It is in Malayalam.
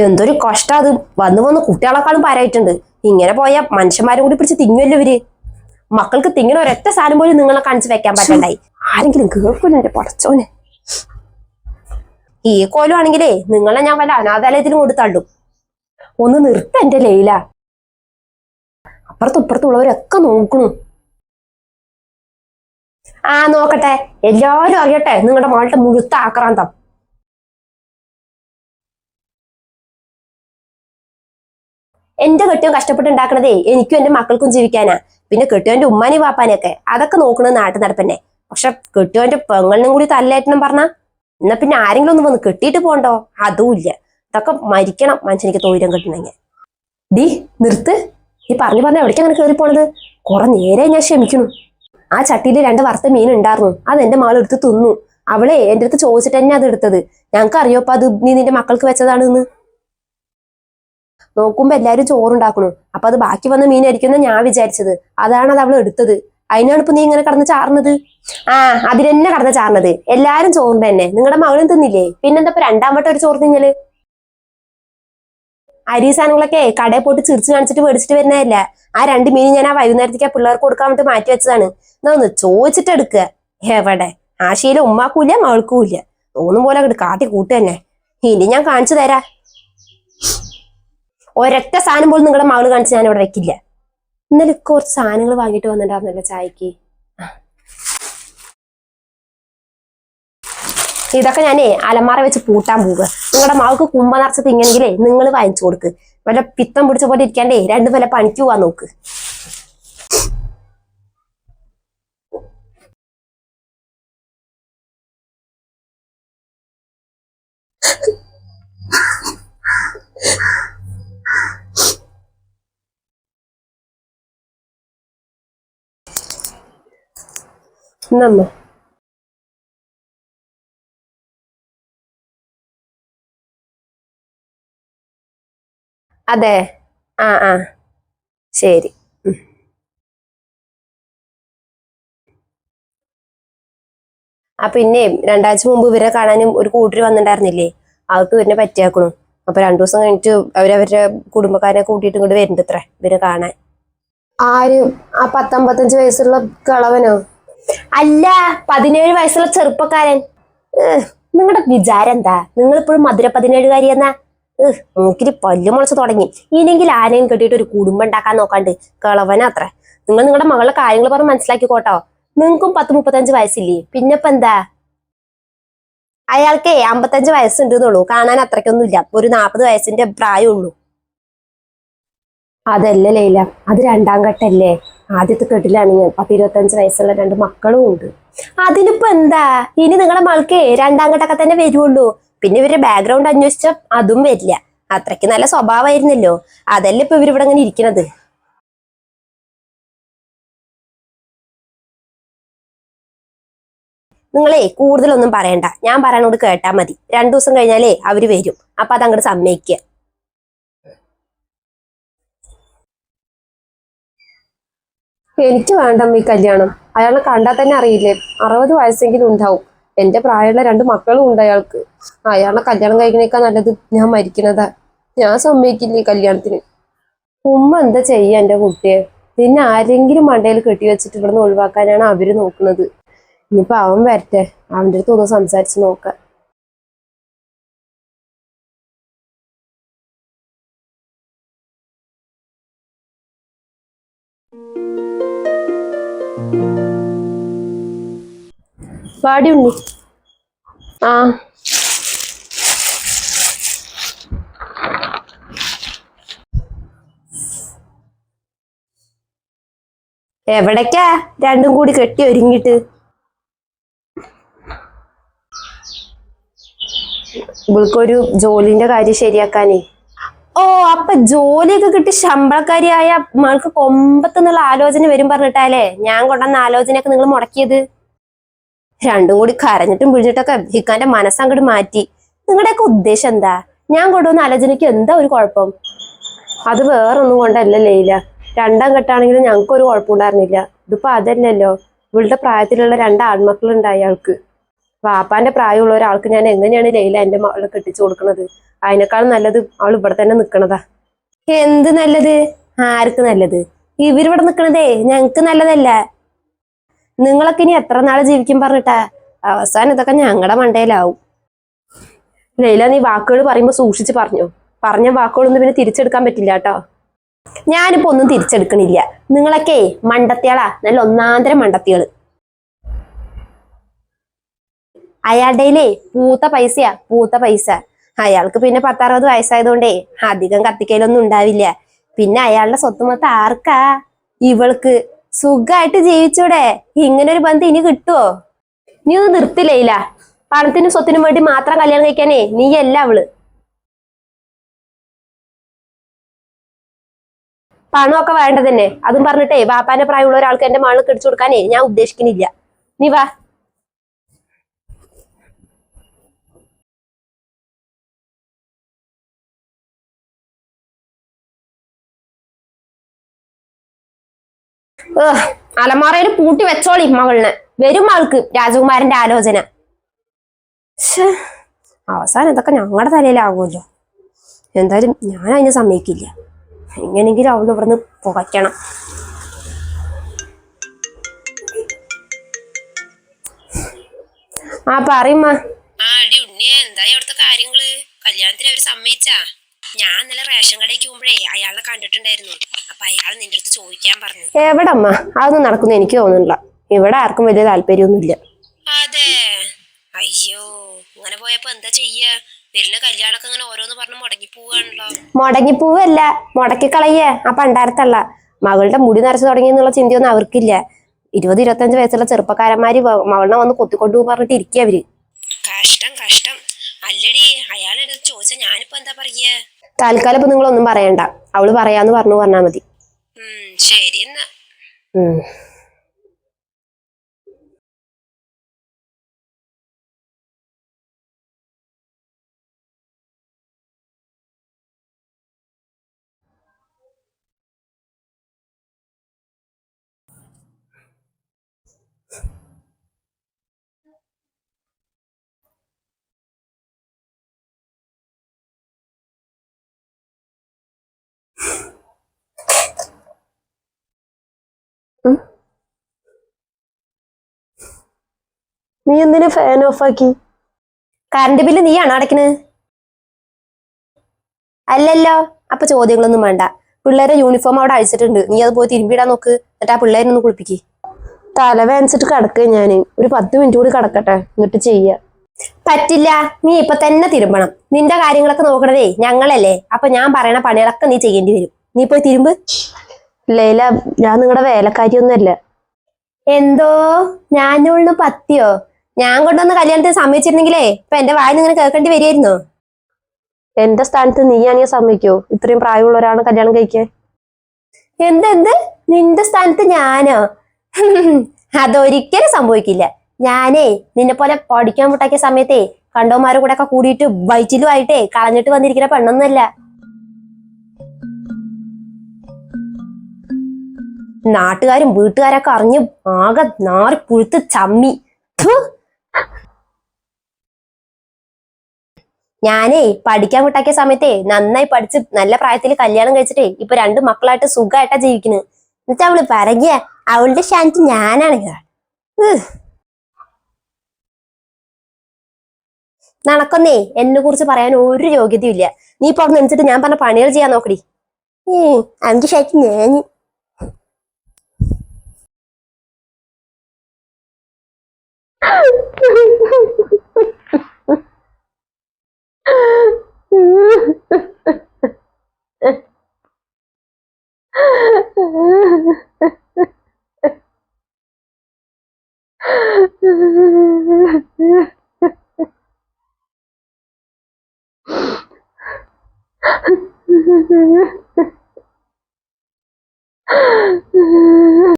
എന്തൊരു കഷ്ടം അത്. വന്ന് വന്ന് കുട്ടികളെക്കാളും പാരായിട്ടുണ്ട്. ഇങ്ങനെ പോയ മനുഷ്യന്മാരും കൂടി പിടിച്ച് തിങ്ങുമല്ലോ ഇവര്. മക്കൾക്ക് തിങ്ങണ ഒരൊറ്റ സാധനം പോലും നിങ്ങളെ കാണിച്ച് വെക്കാൻ പറ്റണ്ടായി. ആരെങ്കിലും കേൾക്കൂല എന്റെ പടച്ചോനെ. ഈ കോലമാണെങ്കിലേ നിങ്ങളെ ഞാൻ വല്ല അനാഥാലയത്തിലും കൊടുത്തള്ളും. ഒന്ന് നിർത്ത എന്റെ ലൈല. അപ്പുറത്തും ഇപ്പുറത്തുള്ളവരൊക്കെ നോക്കണു. നോക്കട്ടെ, എല്ലാരും അറിയട്ടെ നിങ്ങളുടെ മോളുടെ മുഴുത്ത ആക്രാന്തം. എന്റെ കെട്ടിയും കഷ്ടപ്പെട്ട് ഉണ്ടാക്കണതേ എനിക്കും എന്റെ മക്കൾക്കും ജീവിക്കാനാ. പിന്നെ കെട്ടിയോന്റെ ഉമ്മാനി വാപ്പാനെയൊക്കെ അതൊക്കെ നോക്കണത് നാട്ടു നടപ്പന്നെ. പക്ഷെ കെട്ടിയോന്റെ പെങ്ങളിനും കൂടി തല്ലേറ്റണം പറഞ്ഞാ എന്നാ പിന്നെ ആരെങ്കിലും ഒന്ന് വന്ന് കെട്ടിയിട്ട് പോണ്ടോ? അതുമില്ല. ഇതൊക്കെ മരിക്കണം മനുഷ്യനിക്ക് തൊഴിലും കെട്ടണമെങ്കിൽ. ഡി നിർത്ത്. ഈ പറഞ്ഞു എവിടേക്ക് അങ്ങനെ കയറി പോണത്? കുറെ നേരെ ഞാൻ ക്ഷമിക്കണു. ആ ചട്ടിയിൽ 2 വറുത്ത മീൻ ഉണ്ടായിരുന്നു. അത് എന്റെ മകൾ എടുത്ത് തിന്നു. അവളെ എന്റെ അടുത്ത് ചോദിച്ചിട്ട് തന്നെ അത് എടുത്തത്. ഞങ്ങൾക്ക് അറിയോപ്പ അത് നീ നിന്റെ മക്കൾക്ക് വെച്ചതാണെന്ന്. നോക്കുമ്പോ എല്ലാരും ചോറുണ്ടാക്കണു. അപ്പൊ അത് ബാക്കി വന്ന മീനായിരിക്കും ഞാൻ വിചാരിച്ചത്. അതാണ് അത് അവൾ എടുത്തത്. അതിനാണ് ഇപ്പൊ നീ ഇങ്ങനെ കടന്ന് ചാർന്നത്. അതിനെന്നെ കടന്ന് ചാർന്നത്. എല്ലാരും ചോറിന്റെ തന്നെ. നിങ്ങളുടെ മകളും തിന്നില്ലേ? പിന്നെന്താ ഇപ്പൊ 2ാം വട്ടം ഒരു ചോറ് തിന്നല്? അരി സാധനങ്ങളൊക്കെ കടയിൽ പോയിട്ട് ചിരിച്ചു കാണിച്ചിട്ട് മേടിച്ചിട്ട് വരുന്നതല്ല. ആ 2 മീൻ ഞാൻ ആ വൈകുന്നേരത്തേക്ക് പിള്ളേർക്ക് കൊടുക്കാൻ വേണ്ടി മാറ്റി വെച്ചതാണ്. എന്നാ ഒന്ന് ചോദിച്ചിട്ട് എടുക്കുക. എവിടെ ആ ശീലം ഉമ്മാക്കൂല്ല മകൾക്കൂല്ല. തോന്നും പോലെ അങ്ങോട്ട് കാട്ടി കൂട്ട് തന്നെ. ഇനി ഞാൻ കാണിച്ചു തരാ. ഒരൊറ്റ സാധനം പോലും നിങ്ങളുടെ മകള് കാണിച്ച് ഞാൻ ഇവിടെ വെക്കില്ല. ഇന്നലെ കുറച്ച് സാധനങ്ങൾ വാങ്ങിയിട്ട് വന്നിട്ടുണ്ടായിരുന്നല്ലോ ചായക്ക്. ഇതൊക്കെ ഞാനേ അലമാറ വെച്ച് പൂട്ടാൻ പോവുക. നിങ്ങളുടെ മകൾക്ക് കുമ്പ നിറച്ച് തിങ്ങണെങ്കിലേ നിങ്ങൾ വാങ്ങിച്ചു കൊടുക്ക്. വല്ല പിത്തം പിടിച്ച പോലെ ഇരിക്കാണ്ടേ 2 വല്ല പണിക്ക് പോവാൻ നോക്ക്. നമ്മ അതെ. ശരി. പിന്നെ 2 ആഴ്ച മുമ്പ് ഇവരെ കാണാനും ഒരു കൂട്ടര് വന്നിട്ടുണ്ടായിരുന്നില്ലേ? അവർക്ക് ഇവരെ പറ്റിയാക്കണു. അപ്പൊ 2 ദിവസം കഴിഞ്ഞിട്ട് അവരവരുടെ കുടുംബക്കാരെ കൂട്ടിയിട്ട് ഇങ്ങോട്ട് വരുന്നുണ്ട് ഇത്ര ഇവരെ കാണാൻ. ആര്? ആ 10-55 വയസ്സുള്ള കിളവനോ? അല്ല, 17 വയസ്സുള്ള ചെറുപ്പക്കാരൻ. നിങ്ങളുടെ വിചാരം എന്താ? നിങ്ങളിപ്പോഴും മധുര 17കാരി എന്നാ? മൂക്കില് പല്ല് മുളച്ച് തുടങ്ങി. ഇനിയെങ്കിൽ ആരെയും കെട്ടിയിട്ട് ഒരു കുടുംബം ഉണ്ടാക്കാൻ നോക്കാണ്ട് കിളവനാത്ര. നിങ്ങൾ നിങ്ങളുടെ മകളുടെ കാര്യങ്ങൾ പറഞ്ഞ് മനസ്സിലാക്കിക്കോട്ടോ. നിങ്ങൾക്കും 10-35 വയസ്സില്ലേ? പിന്നെപ്പോ എന്താ? അയാൾക്കേ 55 വയസ്സുണ്ട് എന്നുള്ളൂ. കാണാൻ അത്രയ്ക്കൊന്നുമില്ല. ഒരു 40 വയസ്സിന്റെ പ്രായമുള്ളൂ. അതല്ല ലൈല, അത് 2ാം ഘട്ടല്ലേ. ആദ്യത്തെ കെട്ടിലാണ് ഞാൻ. 10-25 വയസ്സുള്ള 2 മക്കളും ഉണ്ട്. അതിനിപ്പോ എന്താ? ഇനി നിങ്ങളുടെ മകൾക്കേ 2ാം ഘട്ടമൊക്കെ തന്നെ വരുള്ളൂ. പിന്നെ ഇവരുടെ ബാക്ക്ഗ്രൗണ്ട് അന്വേഷിച്ച അതും വരില്ല. അത്രയ്ക്ക് നല്ല സ്വഭാവമായിരുന്നല്ലോ. അതല്ലേ ഇപ്പൊ ഇവരിവിടെ അങ്ങനെ ഇരിക്കണത്. നിങ്ങളെ കൂടുതലൊന്നും പറയണ്ട. ഞാൻ പറയാനോട് കേട്ടാ മതി. 2 ദിവസം കഴിഞ്ഞാലേ അവര് വരും. അപ്പൊ അതങ്ങോട്ട് സമ്മതിക്കുക. എനിക്ക് വേണ്ടമ്മ ഈ കല്യാണം. അയാളെ കണ്ടാൽ തന്നെ അറിയില്ലേ, 60 വയസ്സെങ്കിലും ഉണ്ടാവും. എന്റെ പ്രായമുള്ള 2 മക്കളും ഉണ്ട് അയാൾക്ക്. അയാളെ കല്യാണം കഴിക്കണേക്കാൾ നല്ലത് ഞാൻ മരിക്കണതാ. ഞാൻ സമ്മതിക്കില്ല ഈ കല്യാണത്തിന്. ഉമ്മ എന്താ ചെയ്യാ എന്റെ കുട്ടിയെ? പിന്നെ ആരെങ്കിലും മണ്ടയിൽ കെട്ടിവെച്ചിട്ട് ഇവിടുന്ന് ഒഴിവാക്കാനാണ് അവര് നോക്കുന്നത്. ഇനിയിപ്പൊ അവൻ വരട്ടെ, അവന്റെ അടുത്ത് ഒന്ന് സംസാരിച്ച് നോക്കാം. വാടി ഉണ്ണി. എവിടേക്കാ 2ഉം കൂടി കെട്ടി ഒരുങ്ങിട്ട്? ഇവൾക്കൊരു ജോലിന്റെ കാര്യം ശരിയാക്കാനേ. അപ്പൊ ജോലിയൊക്കെ കിട്ടി ശമ്പളക്കാരിയായ മൾക്ക് കൊമ്പത്തുനിന്നുള്ള ആലോചന വരും പറഞ്ഞിട്ടാലേ ഞാൻ കൊണ്ടുവന്ന ആലോചനയൊക്കെ നിങ്ങൾ മുടക്കിയത്? 2ഉം കൂടി കരഞ്ഞിട്ടും പിഴിഞ്ഞിട്ടൊക്കെ ഹിക്കാന്റെ മനസ്സങ്ങോട്ട് മാറ്റി. നിങ്ങളുടെയൊക്കെ ഉദ്ദേശം എന്താ? ഞാൻ കൊണ്ടുവന്ന ആലോചനയ്ക്ക് എന്താ ഒരു കുഴപ്പം? അത് വേറൊന്നും കൊണ്ടല്ല ലൈല. 2ാം ഘട്ടമാണെങ്കിലും ഞങ്ങൾക്ക് ഒരു കുഴപ്പമുണ്ടായിരുന്നില്ല. ഇതിപ്പോ അതല്ലല്ലോ. ഇവളുടെ പ്രായത്തിലുള്ള 2 ആൺമക്കളുണ്ട് അയാൾക്ക്. വാപ്പാന്റെ പ്രായമുള്ള ഒരാൾക്ക് ഞാൻ എങ്ങനെയാണ് ലൈല എന്റെ മകളെ കെട്ടിച്ചു കൊടുക്കുന്നത്? അതിനേക്കാളും നല്ലത് അവൾ ഇവിടെ തന്നെ നിക്കണതാ. എന്ത് നല്ലത്? ആർക്ക് നല്ലത്? ഇവരിവിടെ നിക്കണതേ ഞങ്ങക്ക് നല്ലതല്ല. നിങ്ങളൊക്കെ ഇനി എത്ര നാള് ജീവിക്കും പറഞ്ഞിട്ടാ? അവസാനം ഇതൊക്കെ ഞങ്ങളുടെ മണ്ടയിലാവും. ലൈല, നീ വാക്കുകൾ പറയുമ്പോ സൂക്ഷിച്ച് പറഞ്ഞോ. പറഞ്ഞ വാക്കുകളൊന്നും പിന്നെ തിരിച്ചെടുക്കാൻ പറ്റില്ല കേട്ടോ. ഞാനിപ്പോ ഒന്നും തിരിച്ചെടുക്കണില്ല. നിങ്ങളൊക്കെ മണ്ടത്തിയാളാ, നല്ല ഒന്നാന്തരം മണ്ടത്തികള്. അയാളുടെ പൂത്ത പൈസയാ, പൂത്ത പൈസ. അയാൾക്ക് പിന്നെ 10-60 വയസ്സായതുകൊണ്ടേ അധികം കത്തിക്കലൊന്നും ഉണ്ടാവില്ല. പിന്നെ അയാളുടെ സ്വത്ത് മൊത്തം ആർക്കാ? ഇവൾക്ക്. സുഖമായിട്ട് ജീവിച്ചൂടെ? ഇങ്ങനൊരു ബന്ധം ഇനി കിട്ടുവോ? നീ ഒന്ന് നിർത്തില്ലേയില്ല. പണത്തിനും സ്വത്തിനും വേണ്ടി മാത്രം കല്യാണം കഴിക്കാനേ നീയല്ല അവള്. പണമൊക്കെ വേണ്ടത് തന്നെ. അതും പറഞ്ഞിട്ടേ വാപ്പാന്റെ പ്രായമുള്ള ഒരാൾക്ക് എന്റെ മകള് കെട്ടിച്ചു കൊടുക്കാനേ ഞാൻ ഉദ്ദേശിക്കുന്നില്ല. നീ വാ. അലമാറയിൽ പൂട്ടി വെച്ചോളി മകളിനെ. വരും ആൾക്ക് രാജകുമാരന്റെ ആലോചന. അവസാനം ഇതൊക്കെ ഞങ്ങളുടെ തലയിലാകുമല്ലോ. എന്തായാലും ഞാൻ അതിന് സമ്മതിക്കില്ല. എങ്ങനെങ്കിലും അവൾ ഇവിടുന്ന് പുകയ്ക്കണം. ആ പറയുമ്മ. എന്തായി അവിടുത്തെ കാര്യങ്ങള്? കല്യാണത്തിന് അവര് സമ്മതിച്ചാ? ഞാൻ ഇന്നലെ റേഷൻ കടയ്ക്ക് പോകുമ്പോഴേ അയാളെ കണ്ടിട്ടുണ്ടായിരുന്നു. അപ്പൊ അയാൾ നിന്റെ അടുത്ത് ചോദിക്കാൻ പറഞ്ഞു. എവിടമ്മ? അതൊന്നും നടക്കുന്നു എനിക്ക് തോന്നുന്നില്ല. ഇവിടെ ആർക്കും വലിയ താല്പര്യമൊന്നുമില്ല. അതെ. അയ്യോ, ഇങ്ങനെ പോയപ്പോ എന്താ ചെയ്യാ? വരുന്ന കല്യാണൊക്കെ ഇങ്ങനെ ഓരോന്ന് പറഞ്ഞ് മുടങ്ങി പോവാണല്ലോ. മുടങ്ങിപ്പോവല്ല, മുടക്കിക്കളയേ. ആ പണ്ടാരത്തള്ള മകളുടെ മുടി നരച്ചു തുടങ്ങി എന്നുള്ള ചിന്തയൊന്നും അവർക്കില്ല. 20-25 വയസ്സുള്ള ചെറുപ്പക്കാരന്മാര് മകളിനെ വന്ന് കൊത്തിക്കൊണ്ടു പറഞ്ഞിട്ട് ഇരിക്കുക അവര്. കഷ്ടം കഷ്ടം. അല്ലടി, അയാളെടുത്ത് ചോദിച്ചാ ഞാനിപ്പോ എന്താ പറയാ? തൽക്കാലം ഇപ്പൊ നിങ്ങളൊന്നും പറയണ്ട. അവള് പറയാന്ന് പറഞ്ഞാ മതി. ശരി എന്നാ. നീ എന്തിനാ ഫാൻ ഓഫ് ആക്കി? കറണ്ട് ബില്ല് നീയാണോ അടയ്ക്കണത്? അല്ലല്ലോ. അപ്പൊ ചോദ്യങ്ങളൊന്നും വേണ്ട. പിള്ളേരെ യൂണിഫോം അവിടെ അഴിച്ചിട്ടുണ്ട്. നീ അത് പോയി തിരുമ്പിടാൻ നോക്ക്. എന്നിട്ട് ആ പിള്ളേരൊന്ന് കുളിപ്പിക്ക്. തല വേദനിച്ചിട്ട് കിടക്കുക ഞാന്. ഒരു 10 മിനിറ്റ് കൂടി കിടക്കട്ടെ, എന്നിട്ട് ചെയ്യാ. പറ്റില്ല. നീ ഇപ്പൊ തന്നെ തിരുമ്പണം. നിന്റെ കാര്യങ്ങളൊക്കെ നോക്കണതേ ഞങ്ങളല്ലേ. അപ്പൊ ഞാൻ പറയണ പണികളൊക്കെ നീ ചെയ്യേണ്ടി വരും. നീ പോയി തിരുമ്പ്. ലൈല, ഞാൻ നിങ്ങളുടെ വേലക്കാരിയൊന്നുമല്ല. എന്തോ ഞാനുള്ള പത്തിയോ? ഞാൻ കൊണ്ടുവന്ന് കല്യാണത്തിന് സമ്മതിച്ചിരുന്നെങ്കിലേ ഇപ്പൊ എന്റെ വായിന്ന് ഇങ്ങനെ കേൾക്കേണ്ടി വരികയായിരുന്നോ? എന്റെ സ്ഥാനത്ത് നീയാണെങ്കിൽ സമ്മതിക്കോ ഇത്രയും പ്രായമുള്ള ഒരാളെ കല്യാണം കഴിക്കാൻ? എന്തെന്ത്? നിന്റെ സ്ഥാനത്ത് ഞാനോ? അതൊരിക്കലും സംഭവിക്കില്ല. ഞാനേ നിന്നെ പോലെ പഠിക്കാൻ വിട്ടാക്കിയ സമയത്തേ കണ്ടവന്മാരുടെ കൂടെ ഒക്കെ കൂടിയിട്ട് വയറ്റിലുമായിട്ടേ കളഞ്ഞിട്ട് വന്നിരിക്കുന്ന പെണ്ണൊന്നുമല്ല. നാട്ടുകാരും വീട്ടുകാരൊക്കെ അറിഞ്ഞ് ആകെ നാറി പുഴുത്ത് ചമ്മി. ഞാനേ പഠിക്കാൻ വിട്ടാക്കിയ സമയത്തേ നന്നായി പഠിച്ച് നല്ല പ്രായത്തിൽ കല്യാണം കഴിച്ചിട്ടേ ഇപ്പൊ 2 മക്കളായിട്ട് സുഖമായിട്ടാ ജീവിക്കുന്നത്. എന്നിട്ട് അവള് പറയ അവളുടെ സ്ഥാനത്ത് ഞാനാണ്. നടക്കൊന്നേ എന്നെ കുറിച്ച് പറയാൻ ഒരു യോഗ്യതയും ഇല്ല. നീ ഇപ്പൊ അവിടെ നിന്നിട്ട് ഞാൻ പറഞ്ഞ പണികൾ ചെയ്യാൻ നോക്കടി. അഞ്ച് ഷാറ്റ് ഞാൻ